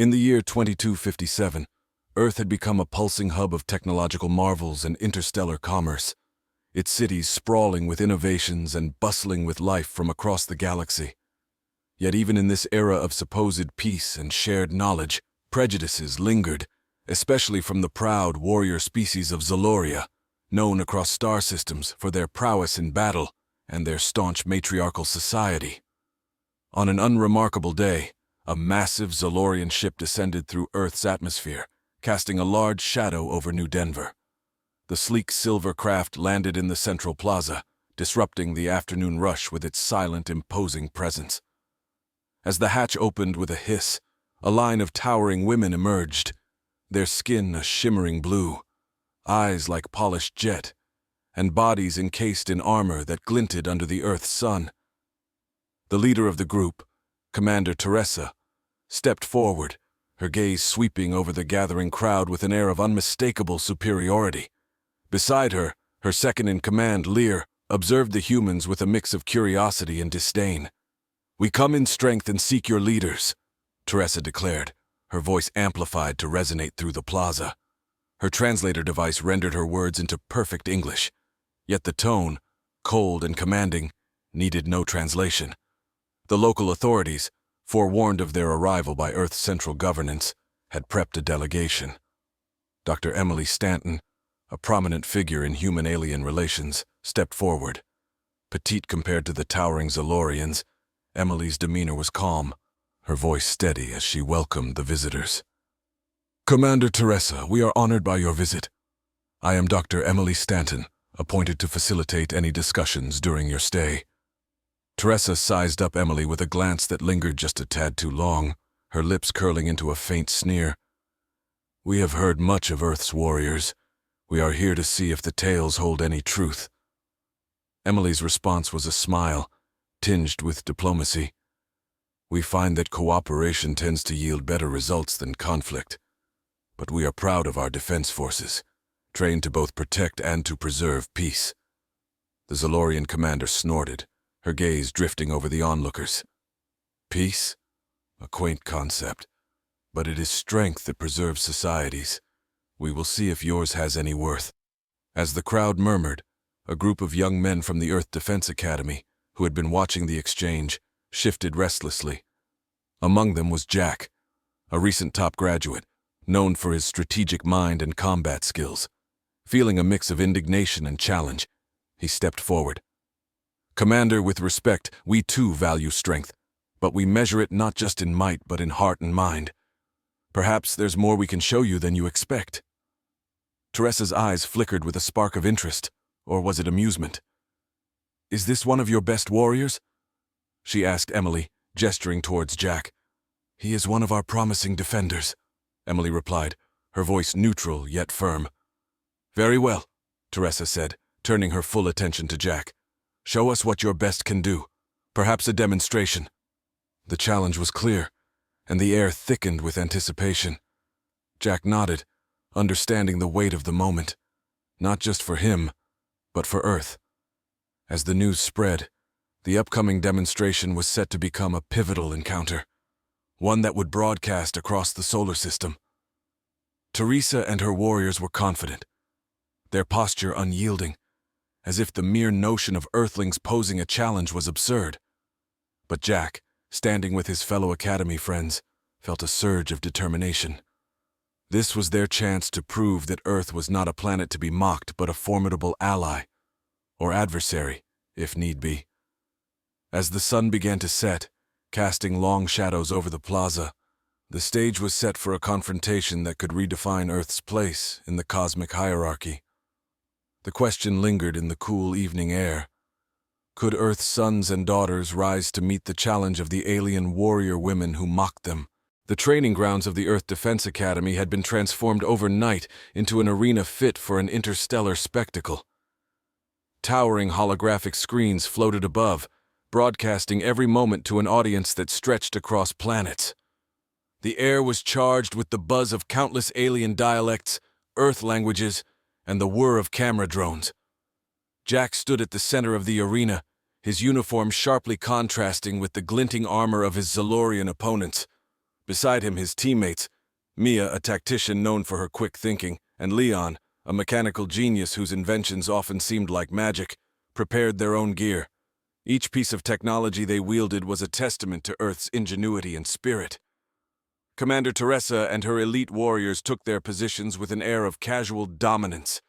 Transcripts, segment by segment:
In the year 2257, Earth had become a pulsing hub of technological marvels and interstellar commerce, its cities sprawling with innovations and bustling with life from across the galaxy. Yet even in this era of supposed peace and shared knowledge, prejudices lingered, especially from the proud warrior species of Zeloria, known across star systems for their prowess in battle and their staunch matriarchal society. On an unremarkable day, a massive Xalorian ship descended through Earth's atmosphere, casting a large shadow over New Denver. The sleek silver craft landed in the central plaza, disrupting the afternoon rush with its silent, imposing presence. As the hatch opened with a hiss, a line of towering women emerged, their skin a shimmering blue, eyes like polished jet, and bodies encased in armor that glinted under the Earth's sun. The leader of the group, Commander Teresa, stepped forward, her gaze sweeping over the gathering crowd with an air of unmistakable superiority. Beside her, her second-in-command, Lear, observed the humans with a mix of curiosity and disdain. "We come in strength and seek your leaders," Teresa declared, her voice amplified to resonate through the plaza. Her translator device rendered her words into perfect English, yet the tone, cold and commanding, needed no translation. The local authorities, forewarned of their arrival by Earth's central governance, had prepped a delegation. Dr. Emily Stanton, a prominent figure in human-alien relations, stepped forward. Petite compared to the towering Xalorians, Emily's demeanor was calm, her voice steady as she welcomed the visitors. "Commander Teresa, we are honored by your visit. I am Dr. Emily Stanton, appointed to facilitate any discussions during your stay." Teresa sized up Emily with a glance that lingered just a tad too long, her lips curling into a faint sneer. "We have heard much of Earth's warriors. We are here to see if the tales hold any truth." Emily's response was a smile, tinged with diplomacy. "We find that cooperation tends to yield better results than conflict. But we are proud of our defense forces, trained to both protect and to preserve peace." The Xalorian commander snorted, her gaze drifting over the onlookers. "Peace? A quaint concept. But it is strength that preserves societies. We will see if yours has any worth." As the crowd murmured, a group of young men from the Earth Defense Academy, who had been watching the exchange, shifted restlessly. Among them was Jack, a recent top graduate, known for his strategic mind and combat skills. Feeling a mix of indignation and challenge, he stepped forward. "Commander, with respect, we too value strength, but we measure it not just in might but in heart and mind. Perhaps there's more we can show you than you expect." Teresa's eyes flickered with a spark of interest, or was it amusement? "Is this one of your best warriors?" she asked Emily, gesturing towards Jack. "He is one of our promising defenders," Emily replied, her voice neutral yet firm. "Very well," Teresa said, turning her full attention to Jack. "Show us what your best can do. Perhaps a demonstration." The challenge was clear, and the air thickened with anticipation. Jack nodded, understanding the weight of the moment, not just for him, but for Earth. As the news spread, the upcoming demonstration was set to become a pivotal encounter, one that would broadcast across the solar system. Teresa and her warriors were confident, their posture unyielding, as if the mere notion of Earthlings posing a challenge was absurd. But Jack, standing with his fellow Academy friends, felt a surge of determination. This was their chance to prove that Earth was not a planet to be mocked but a formidable ally, or adversary, if need be. As the sun began to set, casting long shadows over the plaza, the stage was set for a confrontation that could redefine Earth's place in the cosmic hierarchy. The question lingered in the cool evening air. Could Earth's sons and daughters rise to meet the challenge of the alien warrior women who mocked them? The training grounds of the Earth Defense Academy had been transformed overnight into an arena fit for an interstellar spectacle. Towering holographic screens floated above, broadcasting every moment to an audience that stretched across planets. The air was charged with the buzz of countless alien dialects, Earth languages, and the whir of camera drones. Jack stood at the center of the arena, his uniform sharply contrasting with the glinting armor of his Zelorean opponents. Beside him, his teammates, Mia, a tactician known for her quick thinking, and Leon, a mechanical genius whose inventions often seemed like magic, prepared their own gear. Each piece of technology they wielded was a testament to Earth's ingenuity and spirit. Commander Teresa and her elite warriors took their positions with an air of casual dominance.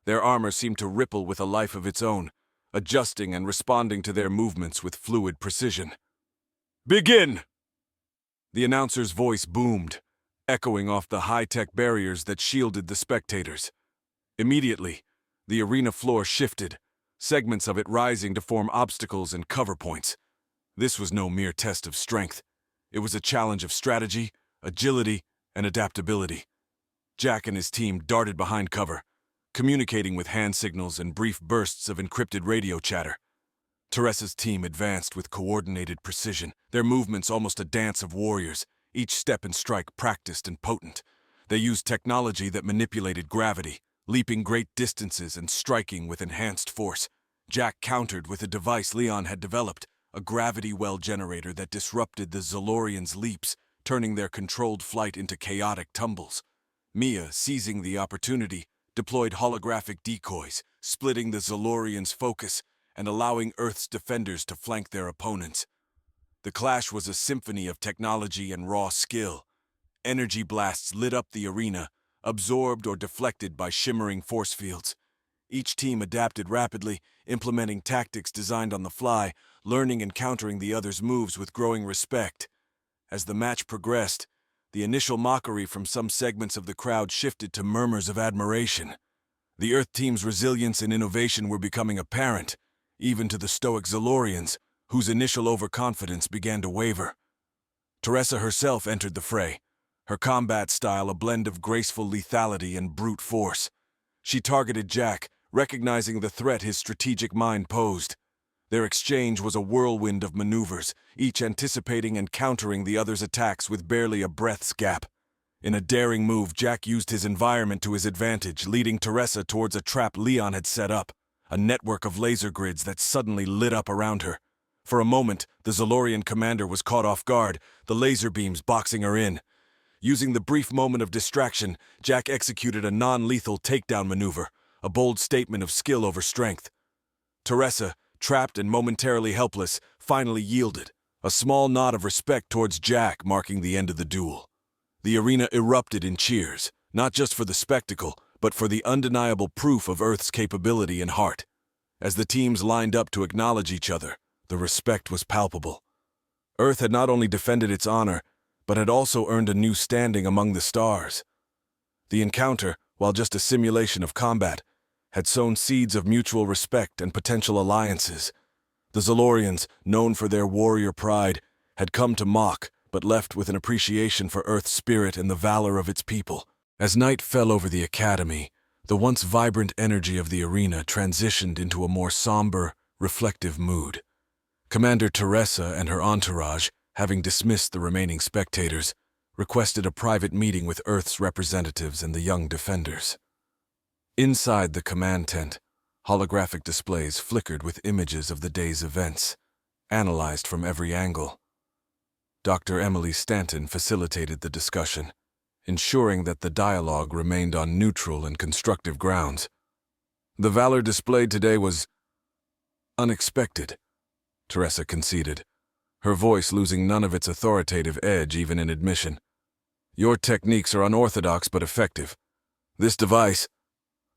Their armor seemed to ripple with a life of its own, adjusting and responding to their movements with fluid precision. "Begin!" The announcer's voice boomed, echoing off the high-tech barriers that shielded the spectators. Immediately, the arena floor shifted, segments of it rising to form obstacles and cover points. This was no mere test of strength. It was a challenge of strategy, agility, and adaptability. Jack and his team darted behind cover, communicating with hand signals and brief bursts of encrypted radio chatter. Teresa's team advanced with coordinated precision, their movements almost a dance of warriors, each step and strike practiced and potent. They used technology that manipulated gravity, leaping great distances and striking with enhanced force. Jack countered with a device Leon had developed, a gravity well generator that disrupted the Xalorians' leaps, turning their controlled flight into chaotic tumbles. Mia, seizing the opportunity, deployed holographic decoys, splitting the Xalorians' focus and allowing Earth's defenders to flank their opponents. The clash was a symphony of technology and raw skill. Energy blasts lit up the arena, absorbed or deflected by shimmering force fields. Each team adapted rapidly, implementing tactics designed on the fly, learning and countering the other's moves with growing respect. As the match progressed, the initial mockery from some segments of the crowd shifted to murmurs of admiration. The Earth team's resilience and innovation were becoming apparent, even to the stoic Zalorians, whose initial overconfidence began to waver. Teresa herself entered the fray, her combat style a blend of graceful lethality and brute force. She targeted Jack, recognizing the threat his strategic mind posed. Their exchange was a whirlwind of maneuvers, each anticipating and countering the other's attacks with barely a breath's gap. In a daring move, Jack used his environment to his advantage, leading Teresa towards a trap Leon had set up, a network of laser grids that suddenly lit up around her. For a moment, the Xalorian commander was caught off guard, the laser beams boxing her in. Using the brief moment of distraction, Jack executed a non-lethal takedown maneuver, a bold statement of skill over strength. Teresa, trapped and momentarily helpless, finally yielded, a small nod of respect towards Jack marking the end of the duel. The arena erupted in cheers, not just for the spectacle, but for the undeniable proof of Earth's capability and heart. As the teams lined up to acknowledge each other, the respect was palpable. Earth had not only defended its honor, but had also earned a new standing among the stars. The encounter, while just a simulation of combat, had sown seeds of mutual respect and potential alliances. The Zalorians, known for their warrior pride, had come to mock, but left with an appreciation for Earth's spirit and the valor of its people. As night fell over the academy, the once vibrant energy of the arena transitioned into a more somber, reflective mood. Commander Teresa and her entourage, having dismissed the remaining spectators, requested a private meeting with Earth's representatives and the young defenders. Inside the command tent, holographic displays flickered with images of the day's events, analyzed from every angle. Dr. Emily Stanton facilitated the discussion, ensuring that the dialogue remained on neutral and constructive grounds. The valor displayed today was unexpected, Teresa conceded, her voice losing none of its authoritative edge even in admission. Your techniques are unorthodox but effective. This device,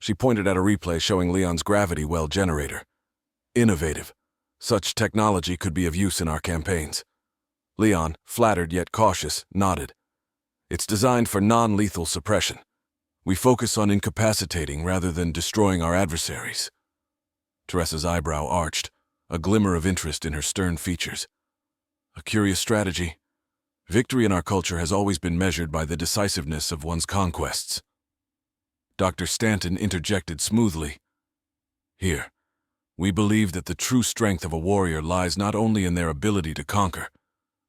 she pointed at a replay showing Leon's gravity well generator. Innovative. Such technology could be of use in our campaigns. Leon, flattered yet cautious, nodded. It's designed for non-lethal suppression. We focus on incapacitating rather than destroying our adversaries. Teresa's eyebrow arched, a glimmer of interest in her stern features. A curious strategy. Victory in our culture has always been measured by the decisiveness of one's conquests. Dr. Stanton interjected smoothly. Here, we believe that the true strength of a warrior lies not only in their ability to conquer,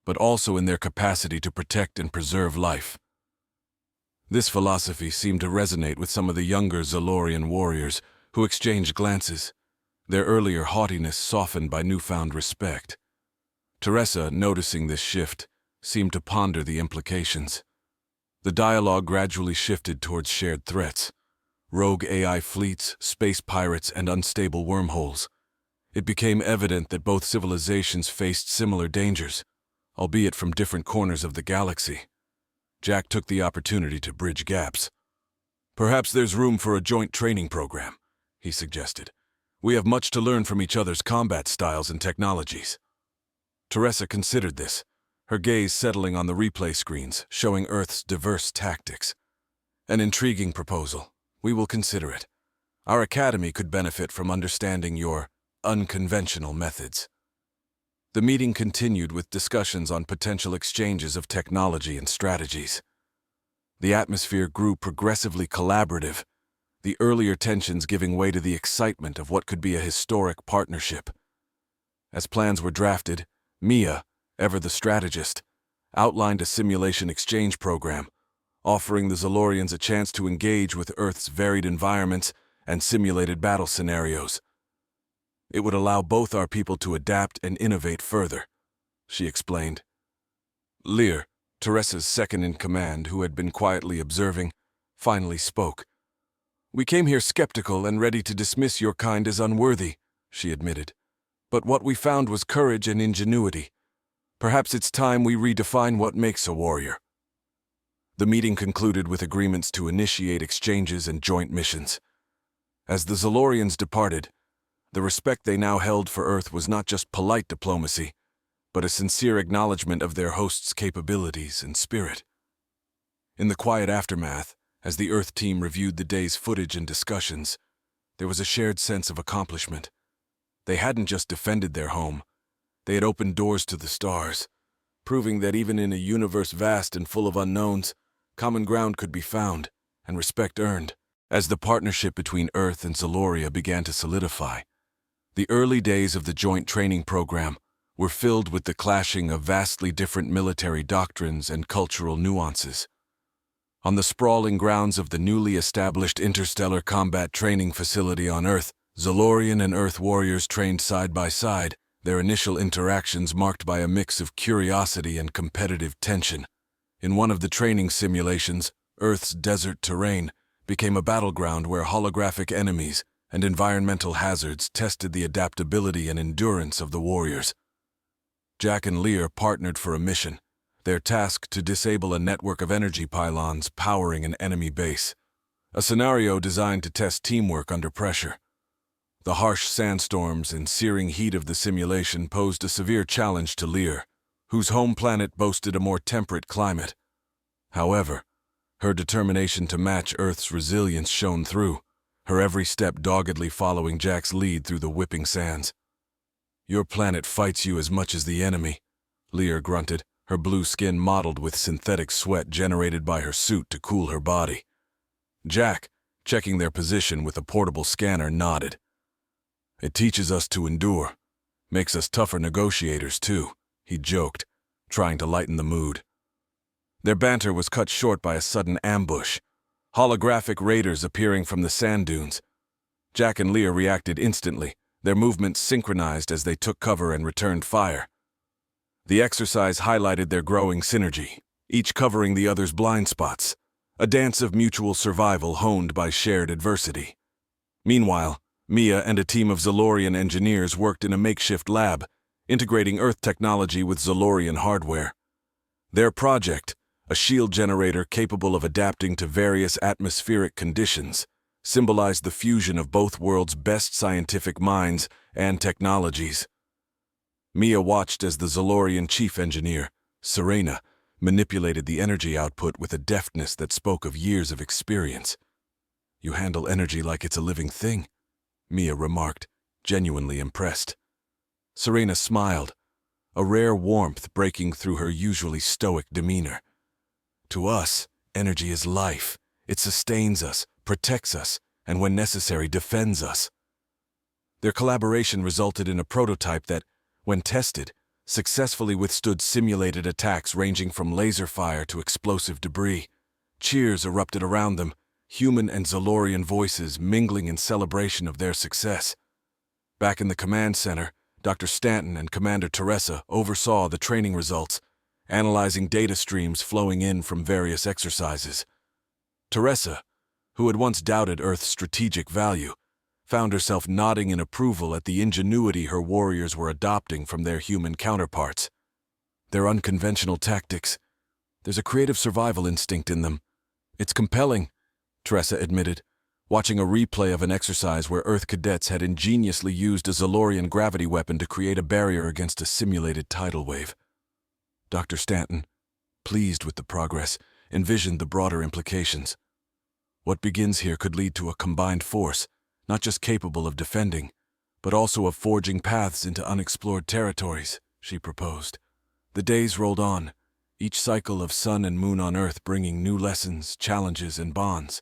but also in their capacity to protect and preserve life. This philosophy seemed to resonate with some of the younger Xalorian warriors who exchanged glances, their earlier haughtiness softened by newfound respect. Teresa, noticing this shift, seemed to ponder the implications. The dialogue gradually shifted towards shared threats: rogue AI fleets, space pirates, and unstable wormholes. It became evident that both civilizations faced similar dangers, albeit from different corners of the galaxy. Jack took the opportunity to bridge gaps. "Perhaps there's room for a joint training program," he suggested. "We have much to learn from each other's combat styles and technologies." Teresa considered this, her gaze settling on the replay screens showing Earth's diverse tactics. "An intriguing proposal. We will consider it. Our academy could benefit from understanding your unconventional methods." The meeting continued with discussions on potential exchanges of technology and strategies. The atmosphere grew progressively collaborative, the earlier tensions giving way to the excitement of what could be a historic partnership. As plans were drafted, Mia, ever the strategist, outlined a simulation exchange program, offering the Xalorians a chance to engage with Earth's varied environments and simulated battle scenarios. "It would allow both our people to adapt and innovate further," she explained. Lear, Teresa's second-in-command, who had been quietly observing, finally spoke. "We came here skeptical and ready to dismiss your kind as unworthy," she admitted. "But what we found was courage and ingenuity. Perhaps it's time we redefine what makes a warrior." The meeting concluded with agreements to initiate exchanges and joint missions. As the Xalorians departed, the respect they now held for Earth was not just polite diplomacy, but a sincere acknowledgement of their host's capabilities and spirit. In the quiet aftermath, as the Earth team reviewed the day's footage and discussions, there was a shared sense of accomplishment. They hadn't just defended their home, they had opened doors to the stars, proving that even in a universe vast and full of unknowns, common ground could be found and respect earned. As the partnership between Earth and Xaloria began to solidify, the early days of the joint training program were filled with the clashing of vastly different military doctrines and cultural nuances. On the sprawling grounds of the newly established Interstellar Combat Training Facility on Earth, Xalorian and Earth warriors trained side by side, their initial interactions marked by a mix of curiosity and competitive tension. In one of the training simulations, Earth's desert terrain became a battleground where holographic enemies and environmental hazards tested the adaptability and endurance of the warriors. Jack and Lear partnered for a mission, their task to disable a network of energy pylons powering an enemy base, a scenario designed to test teamwork under pressure. The harsh sandstorms and searing heat of the simulation posed a severe challenge to Lear, whose home planet boasted a more temperate climate. However, her determination to match Earth's resilience shone through, her every step doggedly following Jack's lead through the whipping sands. "Your planet fights you as much as the enemy," Lear grunted, her blue skin mottled with synthetic sweat generated by her suit to cool her body. Jack, checking their position with a portable scanner, nodded. "It teaches us to endure. Makes us tougher negotiators, too," he joked, trying to lighten the mood. Their banter was cut short by a sudden ambush, holographic raiders appearing from the sand dunes. Jack and Lear reacted instantly, their movements synchronized as they took cover and returned fire. The exercise highlighted their growing synergy, each covering the other's blind spots, a dance of mutual survival honed by shared adversity. Meanwhile, Mia and a team of Xalorian engineers worked in a makeshift lab, integrating Earth technology with Xalorian hardware. Their project, a shield generator capable of adapting to various atmospheric conditions, symbolized the fusion of both worlds' best scientific minds and technologies. Mia watched as the Xalorian chief engineer, Serena, manipulated the energy output with a deftness that spoke of years of experience. "You handle energy like it's a living thing," Mia remarked, genuinely impressed. Serena smiled, a rare warmth breaking through her usually stoic demeanor. "To us, energy is life. It sustains us, protects us, and when necessary, defends us." Their collaboration resulted in a prototype that, when tested, successfully withstood simulated attacks ranging from laser fire to explosive debris. Cheers erupted around them, human and Xalorian voices mingling in celebration of their success. Back in the command center, Dr. Stanton and Commander Teresa oversaw the training results, analyzing data streams flowing in from various exercises. Teresa, who had once doubted Earth's strategic value, found herself nodding in approval at the ingenuity her warriors were adopting from their human counterparts. Their unconventional tactics. There's a creative survival instinct in them. It's compelling, Teresa admitted, watching a replay of an exercise where Earth cadets had ingeniously used a Xalorian gravity weapon to create a barrier against a simulated tidal wave. Dr. Stanton, pleased with the progress, envisioned the broader implications. What begins here could lead to a combined force, not just capable of defending, but also of forging paths into unexplored territories, she proposed. The days rolled on, each cycle of sun and moon on Earth bringing new lessons, challenges, and bonds.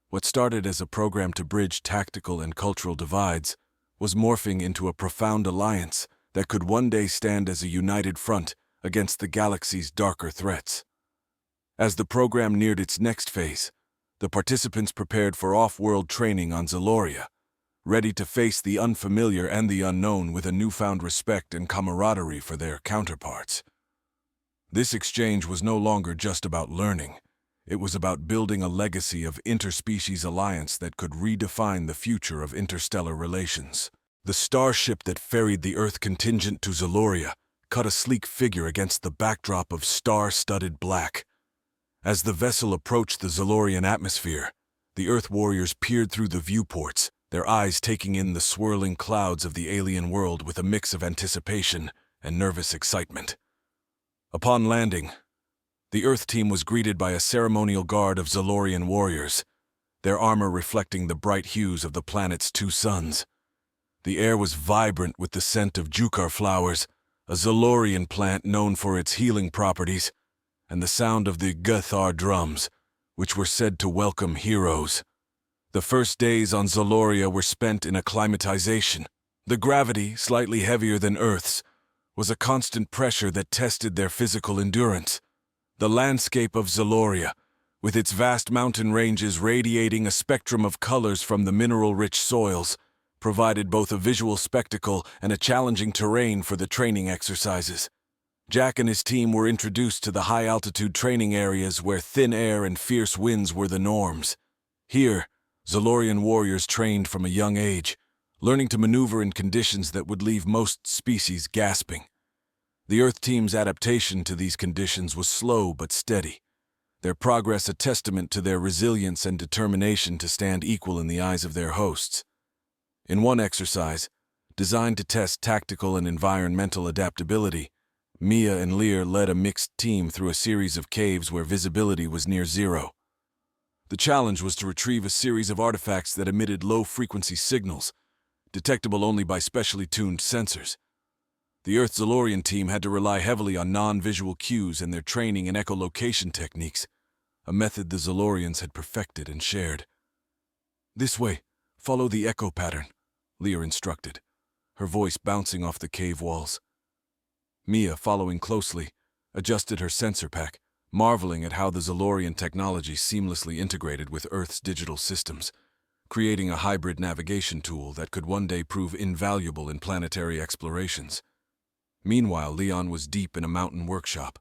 What started as a program to bridge tactical and cultural divides was morphing into a profound alliance that could one day stand as a united front against the galaxy's darker threats. As the program neared its next phase, the participants prepared for off-world training on Zeloria, ready to face the unfamiliar and the unknown with a newfound respect and camaraderie for their counterparts. This exchange was no longer just about learning. It was about building a legacy of interspecies alliance that could redefine the future of interstellar relations. The starship that ferried the Earth contingent to Zeloria cut a sleek figure against the backdrop of star-studded black. As the vessel approached the Xalorian atmosphere, the Earth warriors peered through the viewports, their eyes taking in the swirling clouds of the alien world with a mix of anticipation and nervous excitement. Upon landing, the Earth team was greeted by a ceremonial guard of Xalorian warriors, their armor reflecting the bright hues of the planet's two suns. The air was vibrant with the scent of jukar flowers, a Xalorian plant known for its healing properties, and the sound of the Guthar drums, which were said to welcome heroes. The first days on Zeloria were spent in acclimatization. The gravity, slightly heavier than Earth's, was a constant pressure that tested their physical endurance. The landscape of Zeloria, with its vast mountain ranges radiating a spectrum of colors from the mineral-rich soils, provided both a visual spectacle and a challenging terrain for the training exercises. Jack and his team were introduced to the high-altitude training areas where thin air and fierce winds were the norms. Here, Xalorian warriors trained from a young age, learning to maneuver in conditions that would leave most species gasping. The Earth team's adaptation to these conditions was slow but steady, their progress a testament to their resilience and determination to stand equal in the eyes of their hosts. In one exercise, designed to test tactical and environmental adaptability, Mia and Lear led a mixed team through a series of caves where visibility was near zero. The challenge was to retrieve a series of artifacts that emitted low-frequency signals, detectable only by specially tuned sensors. The Earth Xalorian team had to rely heavily on non-visual cues and their training in echolocation techniques, a method the Xalorians had perfected and shared. "This way, follow the echo pattern," Lear instructed, her voice bouncing off the cave walls. Mia, following closely, adjusted her sensor pack, marveling at how the Xalorian technology seamlessly integrated with Earth's digital systems, creating a hybrid navigation tool that could one day prove invaluable in planetary explorations. Meanwhile, Leon was deep in a mountain workshop,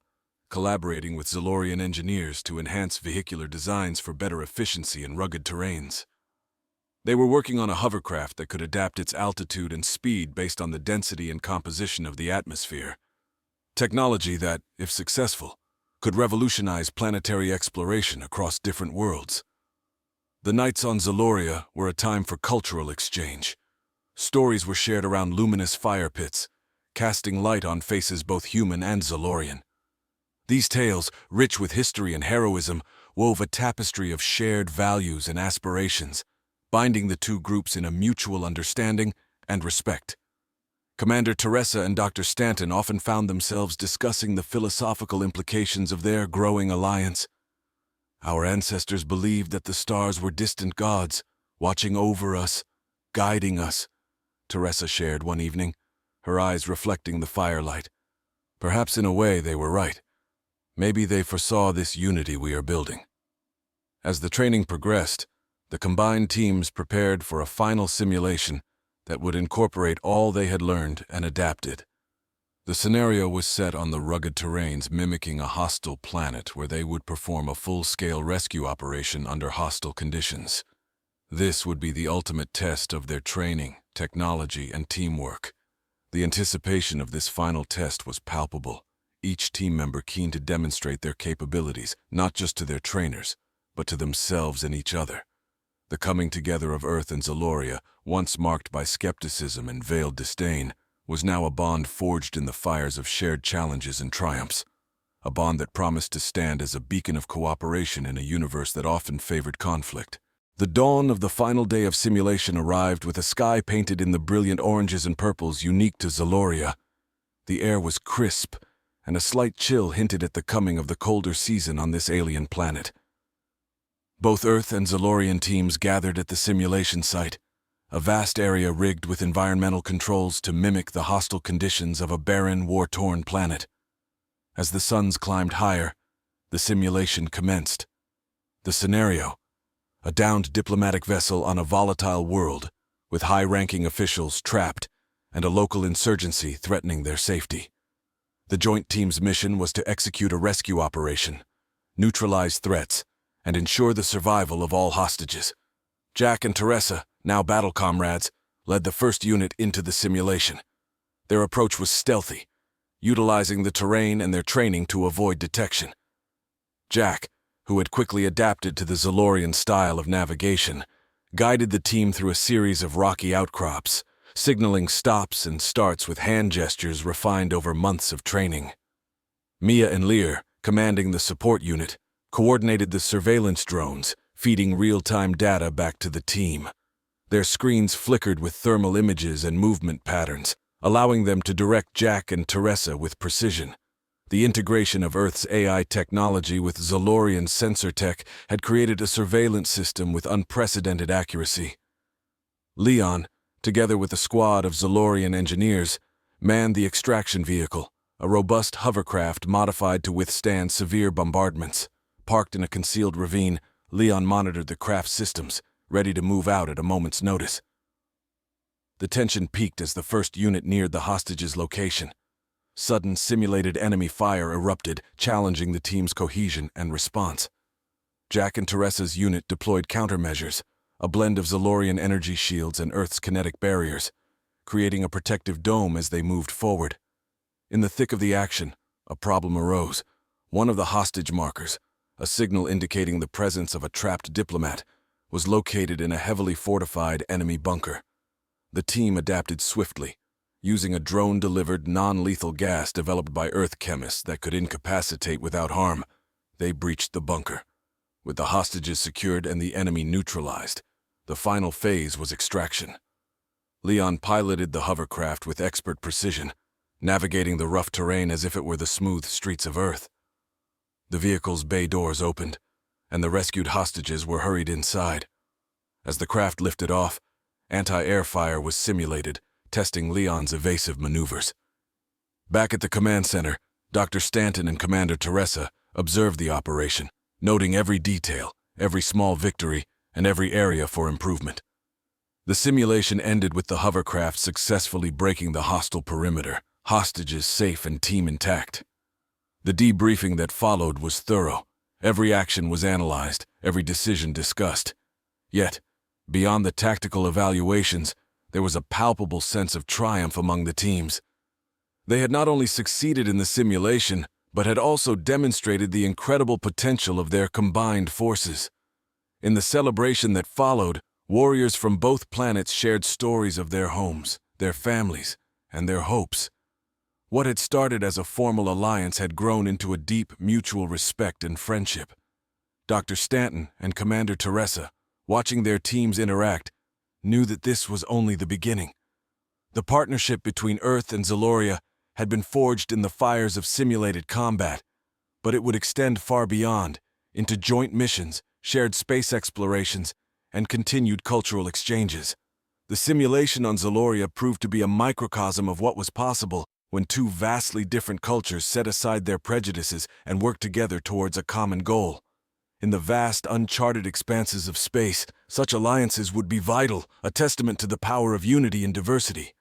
collaborating with Xalorian engineers to enhance vehicular designs for better efficiency in rugged terrains. They were working on a hovercraft that could adapt its altitude and speed based on the density and composition of the atmosphere. Technology that, if successful, could revolutionize planetary exploration across different worlds. The nights on Zeloria were a time for cultural exchange. Stories were shared around luminous fire pits, casting light on faces both human and Xalorian. These tales, rich with history and heroism, wove a tapestry of shared values and aspirations, binding the two groups in a mutual understanding and respect. Commander Teresa and Dr. Stanton often found themselves discussing the philosophical implications of their growing alliance. "Our ancestors believed that the stars were distant gods, watching over us, guiding us," Teresa shared one evening, her eyes reflecting the firelight. "Perhaps in a way they were right. Maybe they foresaw this unity we are building." As the training progressed, the combined teams prepared for a final simulation that would incorporate all they had learned and adapted. The scenario was set on the rugged terrains mimicking a hostile planet where they would perform a full-scale rescue operation under hostile conditions. This would be the ultimate test of their training, technology, and teamwork. The anticipation of this final test was palpable, each team member keen to demonstrate their capabilities, not just to their trainers, but to themselves and each other. The coming together of Earth and Xaloria, once marked by skepticism and veiled disdain, was now a bond forged in the fires of shared challenges and triumphs, a bond that promised to stand as a beacon of cooperation in a universe that often favored conflict. The dawn of the final day of simulation arrived with a sky painted in the brilliant oranges and purples unique to Zeloria. The air was crisp, and a slight chill hinted at the coming of the colder season on this alien planet. Both Earth and Xalorian teams gathered at the simulation site, a vast area rigged with environmental controls to mimic the hostile conditions of a barren, war-torn planet. As the suns climbed higher, the simulation commenced. The scenario: a downed diplomatic vessel on a volatile world, with high-ranking officials trapped and a local insurgency threatening their safety. The joint team's mission was to execute a rescue operation, neutralize threats, and ensure the survival of all hostages. Jack and Teresa, now battle comrades, led the first unit into the simulation. Their approach was stealthy, utilizing the terrain and their training to avoid detection. Jack, who had quickly adapted to the Xalorian style of navigation, guided the team through a series of rocky outcrops, signaling stops and starts with hand gestures refined over months of training. Mia and Lear, commanding the support unit, coordinated the surveillance drones, feeding real-time data back to the team. Their screens flickered with thermal images and movement patterns, allowing them to direct Jack and Teresa with precision. The integration of Earth's AI technology with Xalorian sensor tech had created a surveillance system with unprecedented accuracy. Leon, together with a squad of Xalorian engineers, manned the extraction vehicle, a robust hovercraft modified to withstand severe bombardments. Parked in a concealed ravine, Leon monitored the craft's systems, ready to move out at a moment's notice. The tension peaked as the first unit neared the hostages' location. Sudden simulated enemy fire erupted, challenging the team's cohesion and response. Jack and Teresa's unit deployed countermeasures, a blend of Xalorian energy shields and Earth's kinetic barriers, creating a protective dome as they moved forward. In the thick of the action, a problem arose. One of the hostage markers, a signal indicating the presence of a trapped diplomat, was located in a heavily fortified enemy bunker. The team adapted swiftly, using a drone-delivered non-lethal gas developed by Earth chemists that could incapacitate without harm. They breached the bunker. With the hostages secured and the enemy neutralized, the final phase was extraction. Leon piloted the hovercraft with expert precision, navigating the rough terrain as if it were the smooth streets of Earth. The vehicle's bay doors opened, and the rescued hostages were hurried inside. As the craft lifted off, anti-air fire was simulated, testing Leon's evasive maneuvers. Back at the command center, Dr. Stanton and Commander Teresa observed the operation, noting every detail, every small victory, and every area for improvement. The simulation ended with the hovercraft successfully breaking the hostile perimeter, hostages safe and team intact. The debriefing that followed was thorough. Every action was analyzed, every decision discussed. Yet, beyond the tactical evaluations, there was a palpable sense of triumph among the teams. They had not only succeeded in the simulation, but had also demonstrated the incredible potential of their combined forces. In the celebration that followed, warriors from both planets shared stories of their homes, their families, and their hopes. What had started as a formal alliance had grown into a deep mutual respect and friendship. Dr. Stanton and Commander Teresa, watching their teams interact, knew that this was only the beginning. The partnership between Earth and Xaloria had been forged in the fires of simulated combat, but it would extend far beyond, into joint missions, shared space explorations, and continued cultural exchanges. The simulation on Xaloria proved to be a microcosm of what was possible when two vastly different cultures set aside their prejudices and worked together towards a common goal. In the vast, uncharted expanses of space, such alliances would be vital, a testament to the power of unity and diversity.